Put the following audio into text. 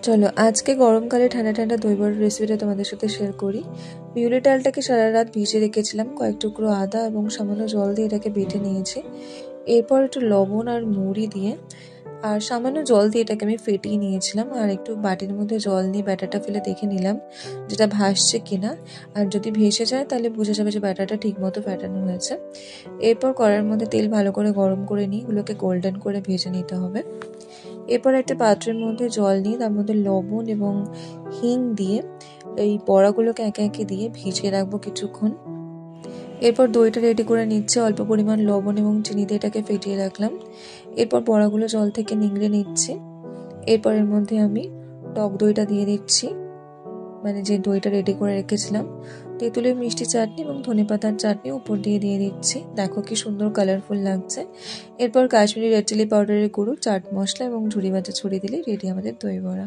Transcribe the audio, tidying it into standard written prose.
চলো আজকে গরমকালে ঠান্ডা ঠান্ডা দই বড়ার রেসিপিটা তোমাদের সাথে শেয়ার করি। বিউলি ডালটাকে সারা রাত ভিজিয়ে রেখেছিলাম, কয়েক টুকরো আদা এবং সামান্য জল দিয়ে এটাকে বেটে নিয়েছি। এরপর একটু লবণ আর মুড়ি দিয়ে আর সামান্য জল দিয়ে এটাকে আমি ফেটিয়ে নিয়েছিলাম। আর একটু বাটির মধ্যে জল নিয়ে ব্যাটারটা ফেলে দেখে নিলাম যেটা ভাসছে কিনা। আর যদি ভেসে যায় তাহলে বোঝা যাবে যে ব্যাটারটা ঠিক মতো ফেটানো হয়েছে। এরপর কড়াইয়ের মধ্যে তেল ভালো করে গরম করে নিয়ে এগুলোকে গোল্ডেন করে ভেজে নিতে হবে। এরপর একটা পাত্রের মধ্যে জল নিয়ে তার মধ্যে লবণ এবং হিং দিয়ে এই বড়াগুলোকে একে একে দিয়ে ভিজিয়ে রাখবো কিছুক্ষণ। এরপর দইটা রেডি করে নিচ্ছে, অল্প পরিমাণ লবণ এবং চিনি দিয়ে এটাকে ফেটিয়ে রাখলাম। এরপর বড়াগুলো জল থেকে নিংড়ে নিচ্ছি। এরপর এর মধ্যে আমি টক দইটা দিয়ে দিচ্ছি, মানে যে দইটা রেডি করে রেখেছিলাম। তেঁতুলের মিষ্টি চাটনি এবং ধনেপাতার চাটনি উপর দিয়ে দিচ্ছি। দেখো কি সুন্দর কালারফুল লাগছে। এরপর কাশ্মীরি রেড চিলি পাউডারের গুঁড়ো, চাট মশলা এবং ঝুরি ভাজা ছড়িয়ে দিলে রেডি আমাদের দই বড়া।